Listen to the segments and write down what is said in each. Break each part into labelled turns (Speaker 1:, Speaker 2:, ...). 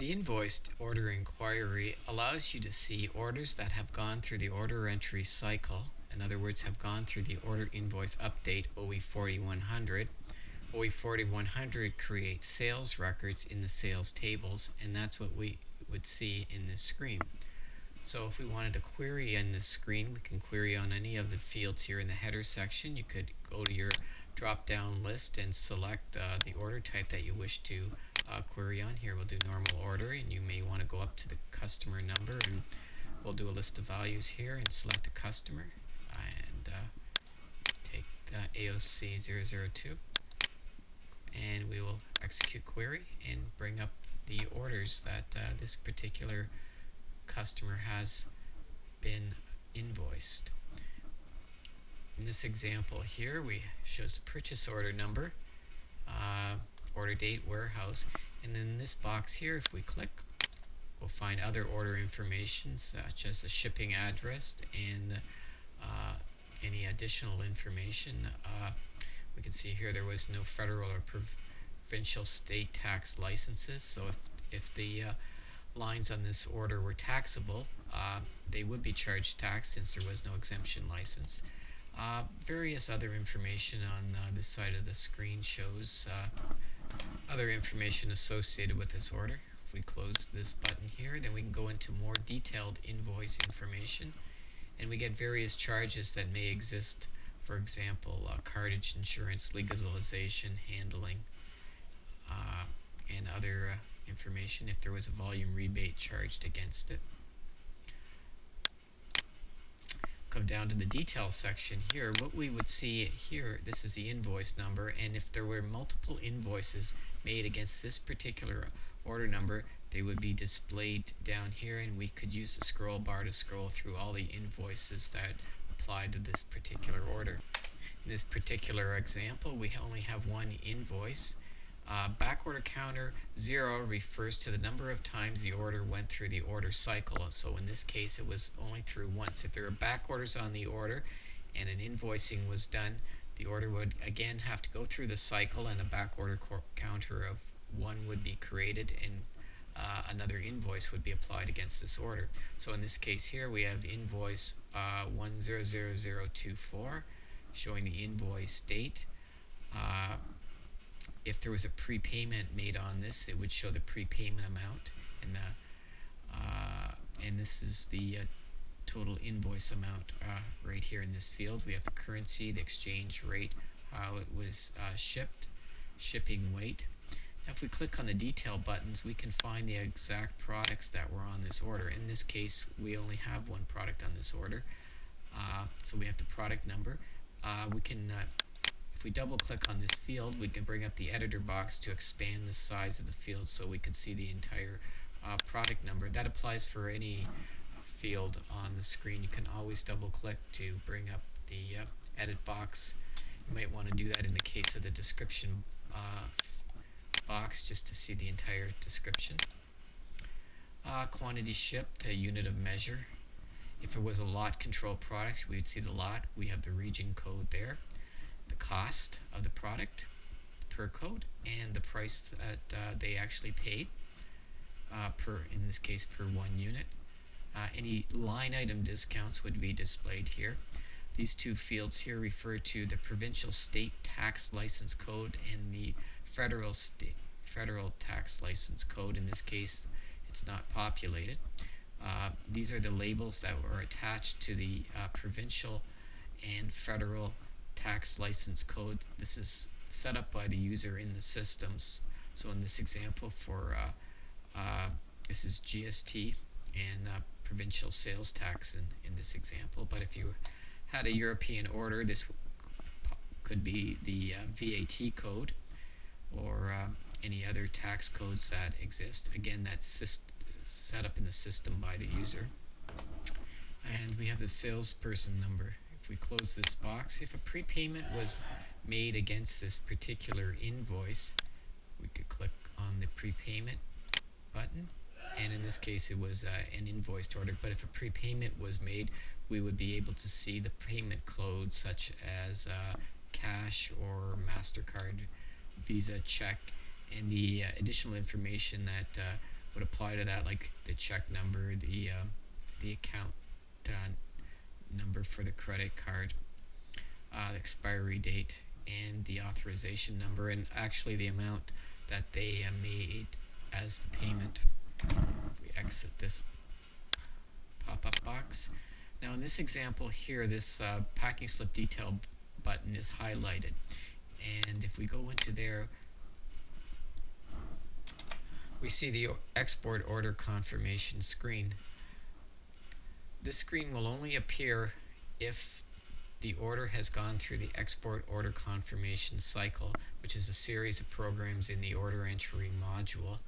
Speaker 1: The invoiced order inquiry allows you to see orders that have gone through the order entry cycle, in other words, have gone through the order invoice update OE 4100. OE 4100 creates sales records in the sales tables, and that's what we would see in this screen. So if we wanted to query in this screen, we can query on any of the fields here in the header section. You could go to your drop-down list and select the order type that you wish to query on. Here we'll do normal order, and you may want to go up to the customer number, and we'll do a list of values here and select a customer and take the AOC 002, and we will execute query and bring up the orders that this particular customer has been invoiced. In this example here, we shows the purchase order number, order date, warehouse, and then in this box here, if we click, we'll find other order information such as the shipping address and any additional information. We can see here there was no federal or provincial state tax licenses, so if the lines on this order were taxable, they would be charged tax since there was no exemption license. Various other information on this side of the screen shows other information associated with this order. If we close this button here, then we can go into more detailed invoice information, and we get various charges that may exist. For example, cartage insurance, legalization, handling, and other information if there was a volume rebate charged against it. Come down to the details section here. What we would see here, this is the invoice number, and if there were multiple invoices made against this particular order number, they would be displayed down here, and we could use the scroll bar to scroll through all the invoices that apply to this particular order. In this particular example, we only have one invoice. Backorder counter 0 refers to the number of times the order went through the order cycle. So in this case, it was only through once. If there are back orders on the order and an invoicing was done, the order would again have to go through the cycle, and a backorder counter of 1 would be created, and another invoice would be applied against this order. So in this case here, we have invoice 100024 showing the invoice date. If there was a prepayment made on this, it would show the prepayment amount, and this is the total invoice amount right here in this field. We have the currency, the exchange rate, how it was shipped, shipping weight. Now if we click on the detail buttons, we can find the exact products that were on this order. In this case, we only have one product on this order, so we have the product number. We can if we double click on this field, we can bring up the editor box to expand the size of the field so we can see the entire product number. That applies for any field on the screen. You can always double click to bring up the edit box. You might want to do that in the case of the description box just to see the entire description. Quantity shipped, a unit of measure. If it was a lot control product, we would see the lot. We have the region code there, the cost of the product per code, and the price that they actually paid in this case, per 1 unit. Any line item discounts would be displayed here. These two fields here refer to the provincial state tax license code and the federal tax license code. In this case, it's not populated. These are the labels that were attached to the provincial and federal tax license code. This is set up by the user in the systems. So in this example, for this is GST and provincial sales tax in this example. But if you had a European order, this could be the VAT code or any other tax codes that exist. Again, that's set up in the system by the user. And we have the salesperson number. If we close this box, if a prepayment was made against this particular invoice, we could click on the prepayment button, and in this case it was an invoiced order. But if a prepayment was made, we would be able to see the payment code such as cash or MasterCard, Visa, check, and the additional information that would apply to that, like the check number, the account number for the credit card, the expiry date, and the authorization number, and actually the amount that they made as the payment. If we exit this pop-up box. Now in this example here, this packing slip detail button is highlighted, and if we go into there, we see the export order confirmation screen. This screen will only appear if the order has gone through the export order confirmation cycle, which is a series of programs in the order entry module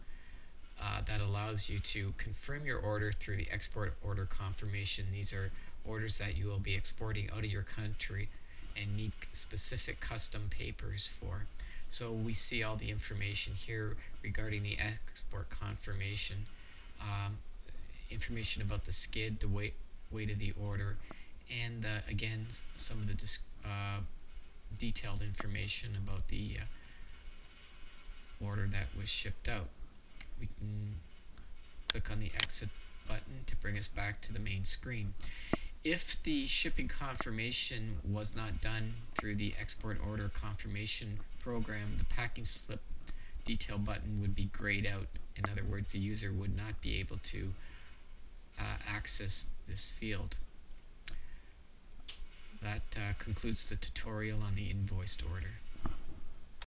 Speaker 1: that allows you to confirm your order through the export order confirmation. These are orders that you will be exporting out of your country and need specific custom papers for. So we see all the information here regarding the export confirmation, information about the skid, the weight of the order, and again some of the detailed information about the order that was shipped out. We can click on the exit button to bring us back to the main screen. If the shipping confirmation was not done through the export order confirmation program, the packing slip detail button would be grayed out. In other words, the user would not be able to access this field. That concludes the tutorial on the invoiced order.